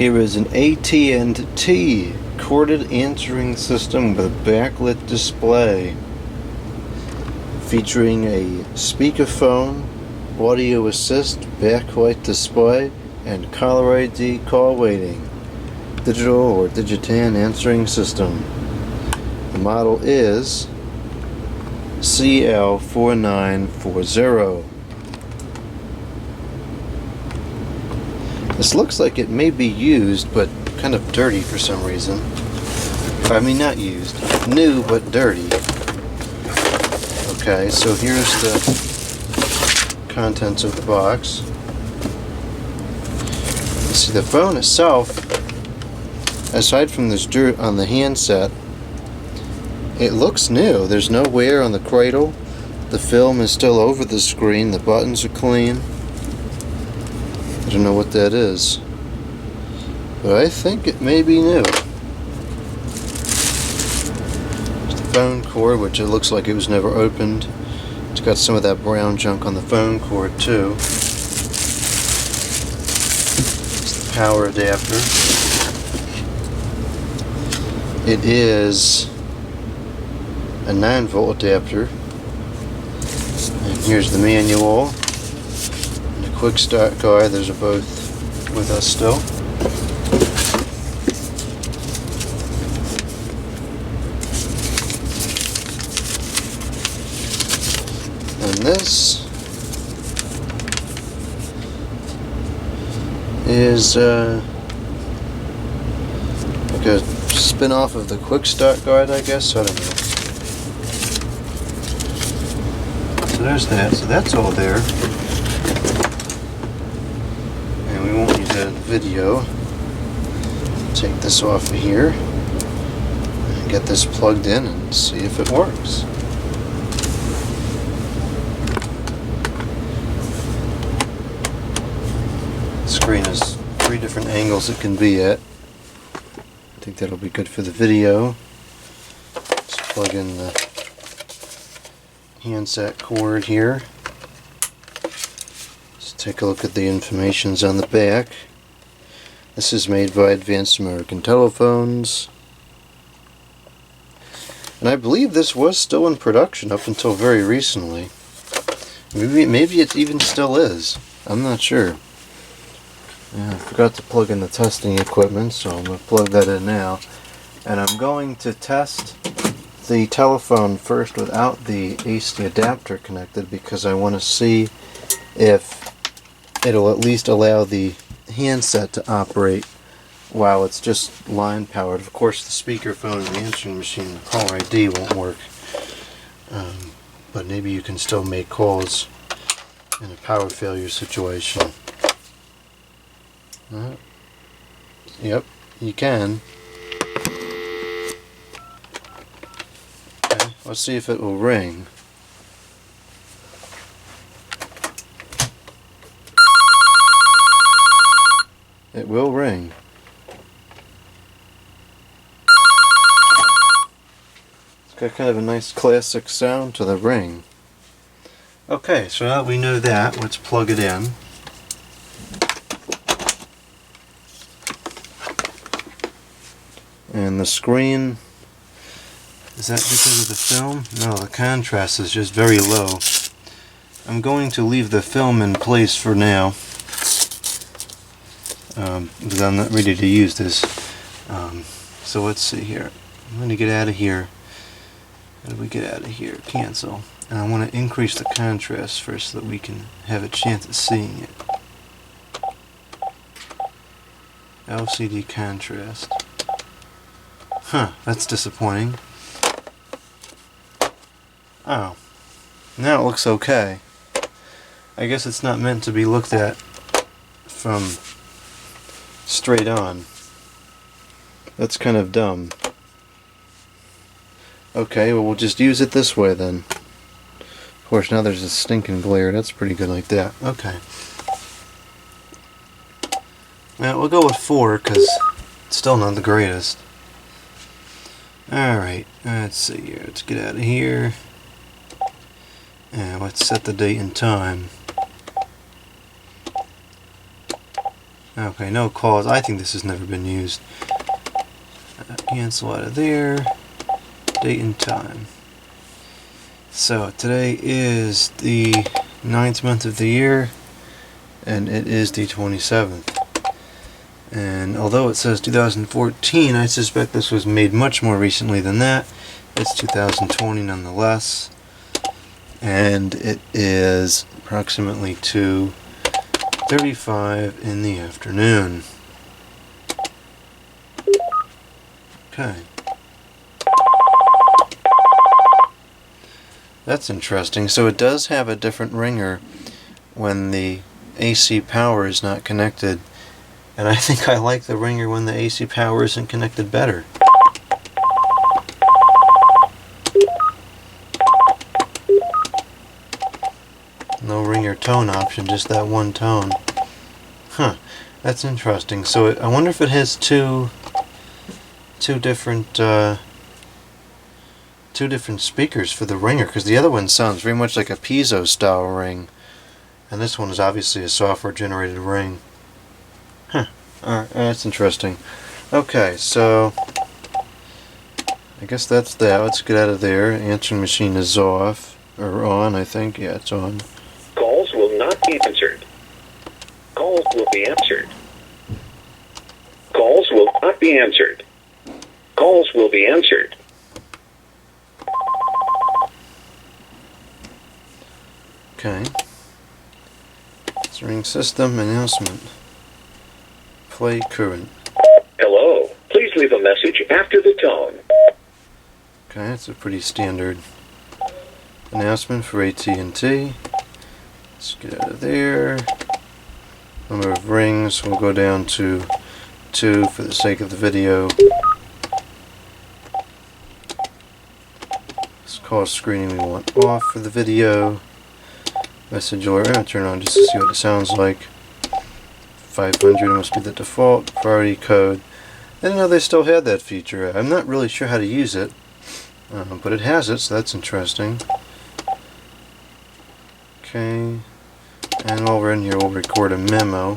Here is an AT&T corded answering system with a backlit display featuring a speakerphone, audio assist, backlight display, and callerID call waiting. Digital or Digitan answering system. The model is CL4940. This looks like it may be used, but kind of dirty for some reason. I mean, not used. New, but dirty. Okay, so here's the contents of the box. You see, the phone itself, aside from this dirt on the handset, it looks new. There's no wear on the cradle. The film is still over the screen. The buttons are clean. I don't know what that is, but I think it may be new. There's the phone cord, which it looks like it was never opened. It's got some of that brown junk on the phone cord too. It's the power adapter. It is a 9-volt adapter. And here's the manual. Quick start guide. Those are both with us still. And this is like a spin-off of the quick start guide, I guess. I don't know. So there's that. So that's all there. Video. Take this off of here and get this plugged in and see if it works. The screen has 3 different angles it can be at. I think that'll be good for the video. Let's plug in the handset cord here. Let's take a look at the informations on the back. This is made by Advanced American Telephones. And I believe this was still in production up until very recently. Maybe it even still is. I'm not sure. Yeah, I forgot to plug in the testing equipment, so I'm going to plug that in now. And I'm going to test the telephone first without the AC adapter connected, because I want to see if it'll at least allow the handset to operate while it's just line powered. Of course, the speakerphone and the answering machine, the callerID won't work, but maybe you can still make calls in a power failure situation. Yep, you can. Okay, let's see if it will ring. It will ring. It's got kind of a nice classic sound to the ring. Okay, so now that we know that, let's plug it in. And the screen, is that because of the film? No, the contrast is just very low. I'm going to leave the film in place for now. Because I'm not ready to use this. So let's see here. I'm going to get out of here. How do we get out of here? Cancel. And I want to increase the contrast first so that we can have a chance at seeing it. LCD contrast. Huh, that's disappointing. Oh. Now it looks okay. I guess it's not meant to be looked at from straight on. That's kind of dumb. Okay, well, we'll just use it this way then. Of course, now there's a stinking glare. That's pretty good like that. Okay. Now we'll go with 4 because it's still not the greatest. Alright, let's see here. Let's get out of here. And let's set the date and time. Okay, no calls. I think this has never been used. Cancel out of there. Date and time. So today is the 9th month of the year, and it is the 27th. And although it says 2014, I suspect this was made much more recently than that. It's 2020 nonetheless. And it is approximately 2:35 in the afternoon. Okay. That's interesting. So it does have a different ringer when the AC power is not connected. And I think I like the ringer when the AC power isn't connected better. No ringer tone option, just that one tone. Huh, that's interesting. So I wonder if it has two different speakers for the ringer, because the other one sounds very much like a piezo style ring, and this one is obviously a software generated ring. Huh. Alright, that's interesting. Okay, so I guess that's that. Let's get out of there. Answering machine is off. Or on, I think. Yeah, it's on. Calls will not be answered. Calls will be answered. Calls will not be answered. Calls will be answered. Okay. Ring system announcement. Play current. Hello. Please leave a message after the tone. Okay, that's a pretty standard announcement for AT&T. Let's get out of there. Number of rings will go down to 2 for the sake of the video. This call screening we want off for the video. Message alert, I'm going to turn on just to see what it sounds like. 500 must be the default. Priority code. I didn't know they still had that feature. I'm not really sure how to use it, but it has it, so that's interesting. Okay, and while we're in here, we'll record a memo.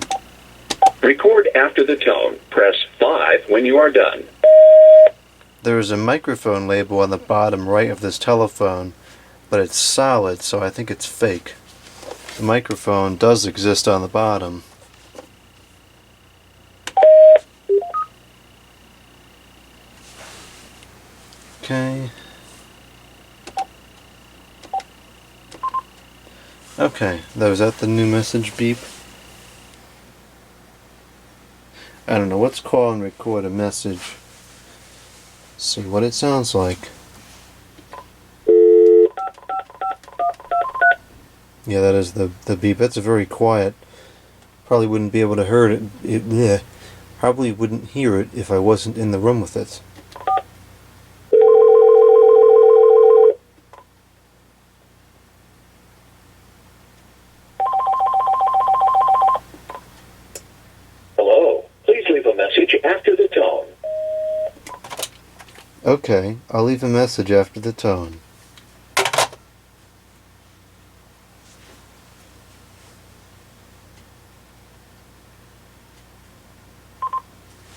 Record after the tone. Press 5 when you are done. There is a microphone label on the bottom right of this telephone, but it's solid, so I think it's fake. The microphone does exist on the bottom. Okay. Okay, was that the new message beep? I don't know, let's call and record a message. See what it sounds like. Yeah, that is the beep. That's very quiet. Probably wouldn't be able to hear it. Probably wouldn't hear it if I wasn't in the room with it. Hello. Please leave a message after the tone. Okay, I'll leave a message after the tone.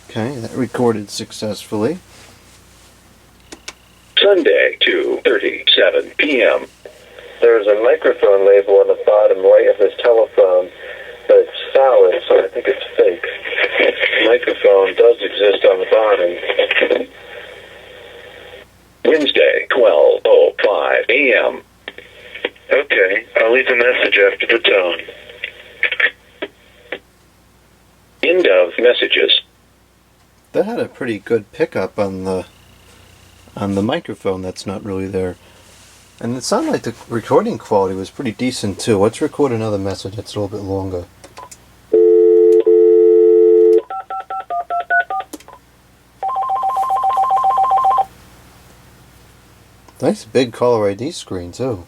Okay, that recorded successfully. Sunday, 2:37 p.m. There's a microphone label on the bottom right of this telephone, but it's solid, so I think it's fake. The microphone does exist on the bottom. Wednesday, 12:05 a.m. Okay, I'll leave a message after the tone. End of messages. That had a pretty good pickup on the microphone that's not really there. And it sounded like the recording quality was pretty decent too. Let's record another message that's a little bit longer. Nice big caller ID screen too.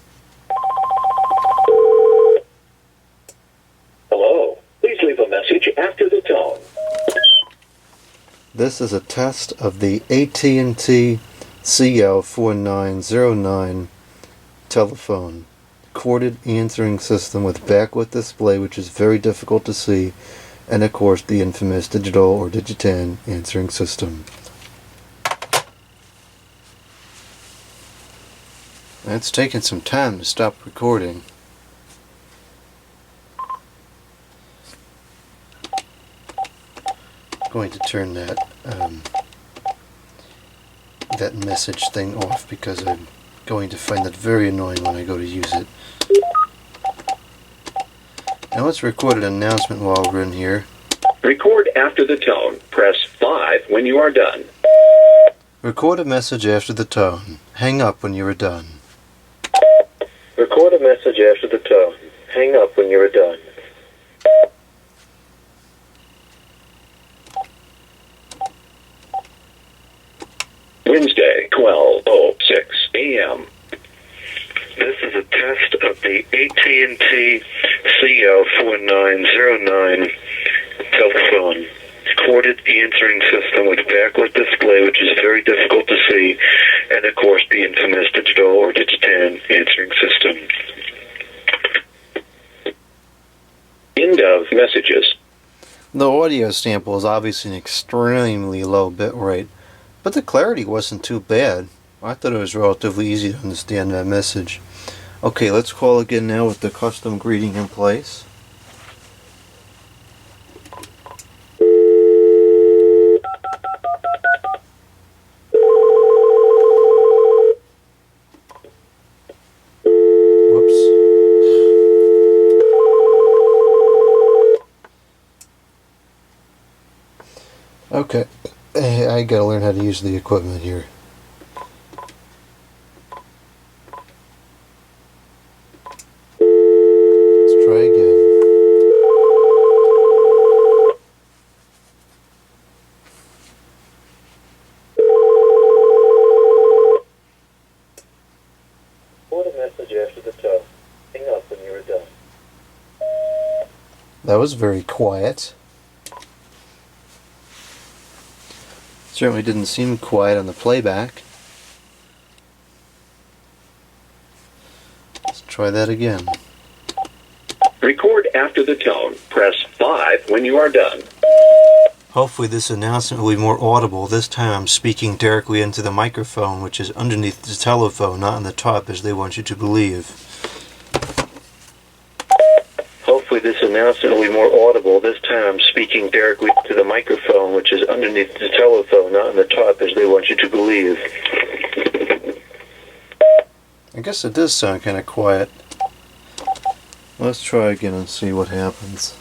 Hello. Please leave a message after the tone. This is a test of the AT&T CL4940 telephone. Corded answering system with backlit display, which is very difficult to see. and of course the infamous digital or Digitan answering system. It's taken some time to stop recording. I'm going to turn that that message thing off because I'm going to find it very annoying when I go to use it. Now let's record an announcement while we're in here. Record after the tone. Press 5 when you are done. Record a message after the tone. Hang up when you are done. Record a message after the tone. Hang up when you are done. Wednesday, 12:06 a.m. This is a test of the AT&T CL4940 telephone. Recorded answering system with backlit display, which is very difficult to see, and of course the infamous digital or Digitan answering system. End of messages. The audio sample is obviously an extremely low bit rate, but the clarity wasn't too bad. I thought it was relatively easy to understand that message. Okay, let's call again now with the custom greeting in place. Whoops. Okay, I gotta learn how to use the equipment here. Let's try again. Record a message after the tone. Hang up when you are done. That was very quiet. Certainly didn't seem quiet on the playback. Let's try that again. Record after the tone. Press 5 when you are done. Hopefully this announcement will be more audible. This time I'm speaking directly into the microphone, which is underneath the telephone, not on the top as they want you to believe. Hopefully this announcement will be more audible. This time I'm speaking directly to the microphone, which is underneath the telephone, not on the top as they want you to believe. I guess it does sound kind of quiet. Let's try again and see what happens.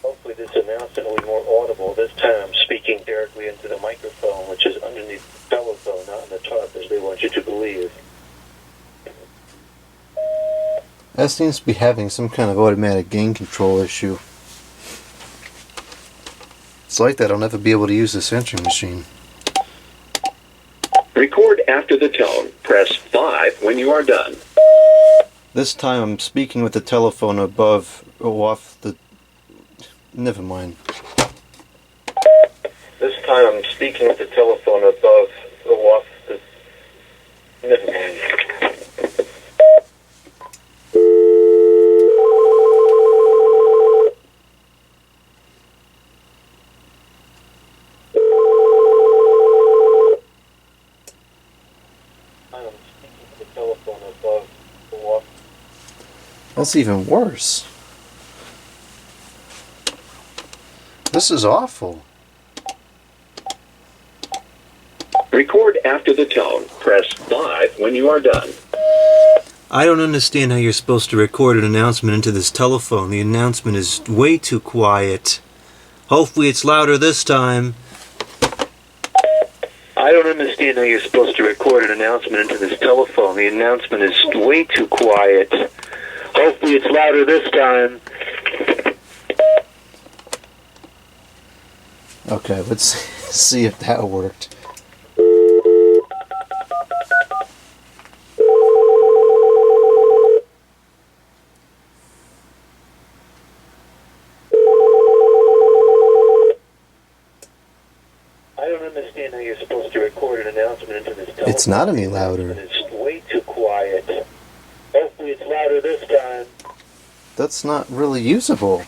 Hopefully this announcement will be more audible. This time I'm speaking directly into the microphone, which is underneath the telephone, not on the top as they want you to believe. That seems to be having some kind of automatic gain control issue. It's like that I'll never be able to use this answering machine. Record after the tone. Press 5 when you are done. This time I'm speaking with the telephone above or off the... Never mind. This time I'm speaking with the telephone above or off the... Never mind. That's even worse. This is awful. Record after the tone. Press 5 when you are done. I don't understand how you're supposed to record an announcement into this telephone. The announcement is way too quiet. Hopefully it's louder this time. I don't understand how you're supposed to record an announcement into this telephone. The announcement is way too quiet. Hopefully it's louder this time. Okay, let's see if that worked. I don't understand how you're supposed announcement into this telephone. It's not any louder. It's way too quiet. Hopefully it's louder this time. That's not really usable.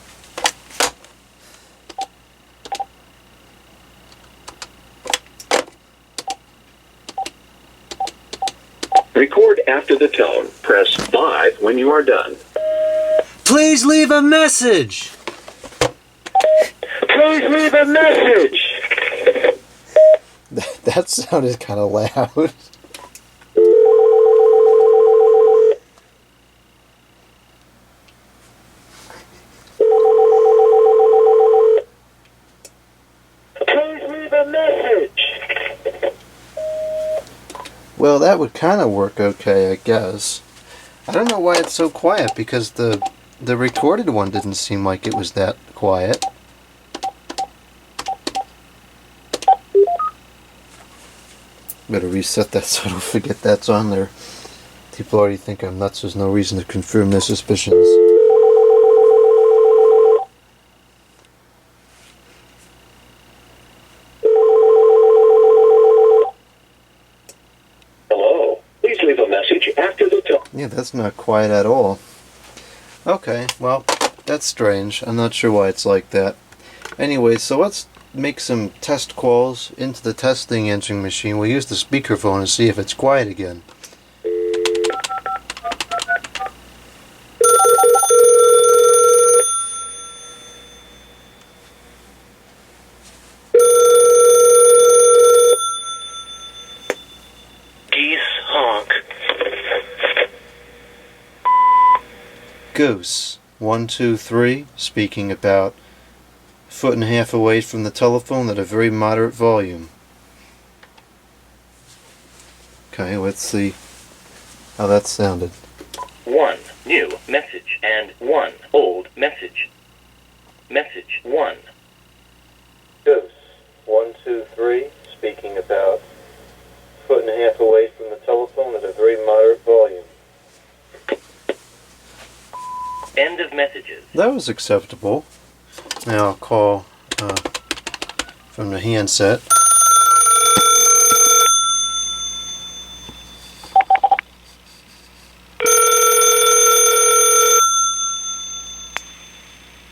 Record after the tone. Press 5 when you are done. Please leave a message! Please leave a message! That sounded kind of loud. Please leave a message! Well, that would kind of work okay, I guess. I don't know why it's so quiet, because the recorded one didn't seem like it was that quiet. Better reset that so I don't forget that's on there. People already think I'm nuts. There's no reason to confirm their suspicions. Hello. Please leave a message after the tone. Yeah, that's not quiet at all. Okay, well, that's strange. I'm not sure why it's like that. Anyway, so let's make some test calls into the testing answering machine. We'll use the speakerphone and see if it's quiet again. Geese honk. Goose 123 speaking about 1.5 feet away from the telephone at a very moderate volume. Okay, let's see how that sounded. 1 new message and 1 old message. Message 1. Goose 123 speaking about 1.5 feet away from the telephone at a very moderate volume. End of messages. That was acceptable. Now I'll call from the handset.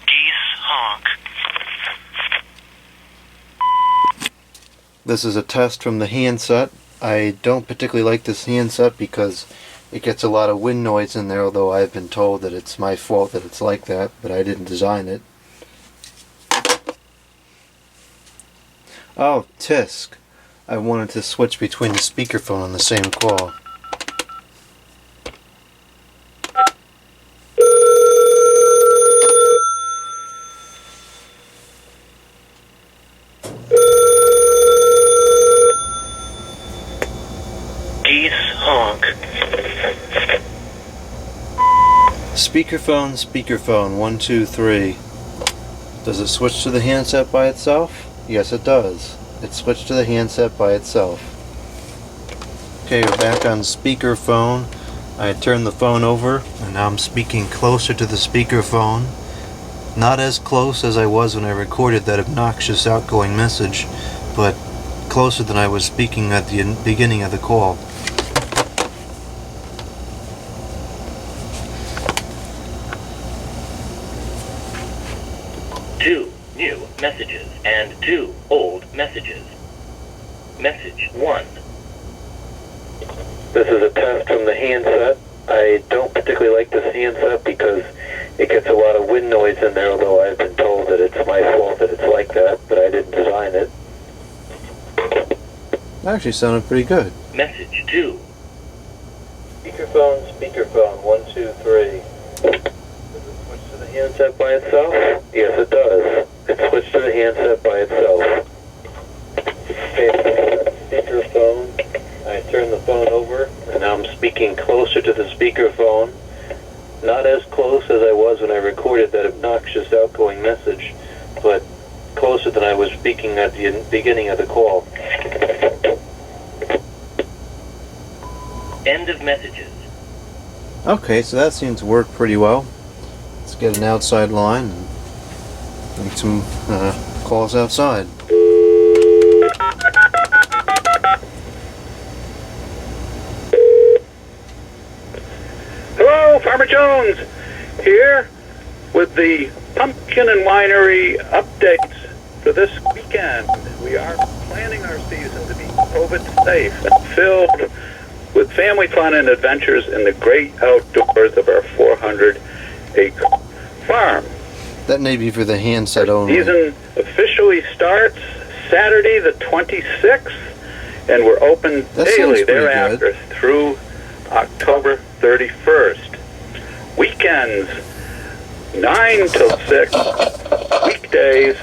Geese honk. This is a test from the handset. I don't particularly like this handset because it gets a lot of wind noise in there, although I've been told that it's my fault that it's like that, but I didn't design it. Oh, tisk. I wanted to switch between the speakerphone on the same call. Geese honk. Speakerphone, speakerphone, 123. Does it switch to the handset by itself? Yes, it does. It switched to the handset by itself. Okay, we're back on speakerphone. I turned the phone over, and now I'm speaking closer to the speakerphone. Not as close as I was when I recorded that obnoxious outgoing message, but closer than I was speaking at the beginning of the call. Two new messages and 2 old messages. Message 1. This is a test from the handset. I don't particularly like this handset because it gets a lot of wind noise in there, although I've been told that it's my fault that it's like that, but I didn't design it. That actually sounded pretty good. Message 2. Speakerphone, speakerphone, 123. Does it switch to the handset by itself? Yes, it does. It switched to the handset by itself. Okay, speakerphone. I turned the phone over, and now I'm speaking closer to the speakerphone. Not as close as I was when I recorded that obnoxious outgoing message, but closer than I was speaking at the beginning of the call. End of messages. Okay, so that seems to work pretty well. Let's get an outside line and make some calls outside. Farmer Jones here with the pumpkin and winery updates for this weekend. We are planning our season to be COVID safe and filled with family fun and adventures in the great outdoors of our 400-acre farm. That may be for the handset only. Season officially starts Saturday the 26th, and we're open daily thereafter through October 31st. Weekends, 9 till 6. Weekdays.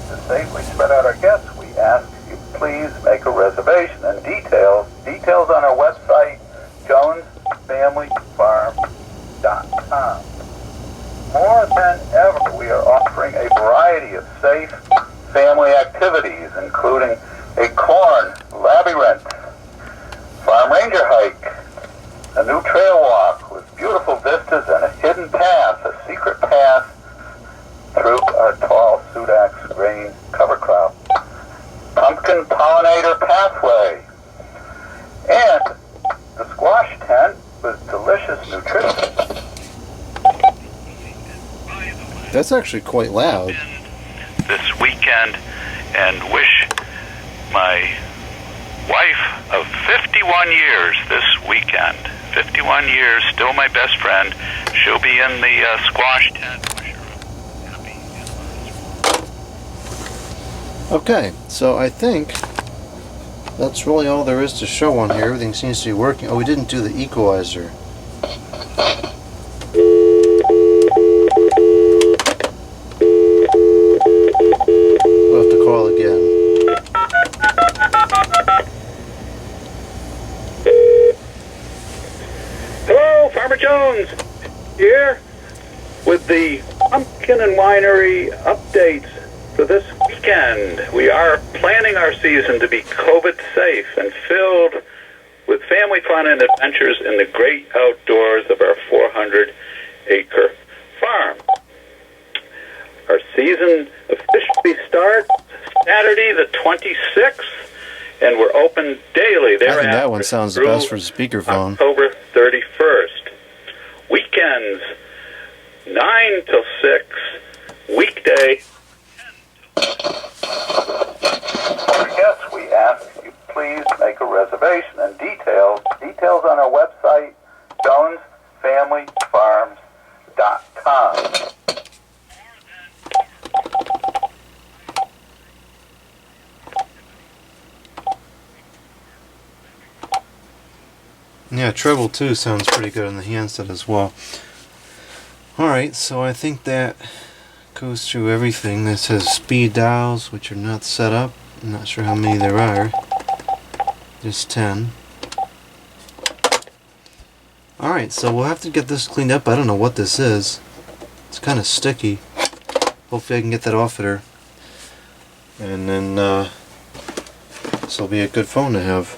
To safely spread out our guests, we ask you please make a reservation, and details on our website, jonesfamilyfarm.com. More than ever, we are offering a variety of safe family activities, including a corn labyrinth, farm ranger hike, a new trail walk with beautiful vistas and a hidden path, a secret path through our tall Sudax grain cover crop, pumpkin pollinator pathway, and the squash tent with delicious nutrition. That's actually quite loud. This weekend, and wish my wife of 51 years this weekend. 51 years, still my best friend. She'll be in the squash tent. Wish her a happy and Okay, so I think that's really all there is to show on here. Everything seems to be working. Oh, we didn't do the equalizer. We'll have to call again. Hello, Farmer Jones here with the pumpkin and winery updates for this weekend. We are planning our season to be COVID safe and filled with family fun and adventures in the great outdoors of our 400-acre farm. Our season officially starts Saturday the 26th, and we're open daily thereafter. I think that one sounds the best for the speakerphone. October 31st. Weekends, 9 till 6. Weekday. For guests, we ask you please make a reservation, and details on our website, jonesfamilyfarms.com. Yeah, treble 2 sounds pretty good on the handset as well. Alright, so I think that goes through everything. This has speed dials, which are not set up. I'm not sure how many there are. Just 10. Alright, so we'll have to get this cleaned up. I don't know what this is. It's kind of sticky. Hopefully I can get that off of her. And then this will be a good phone to have.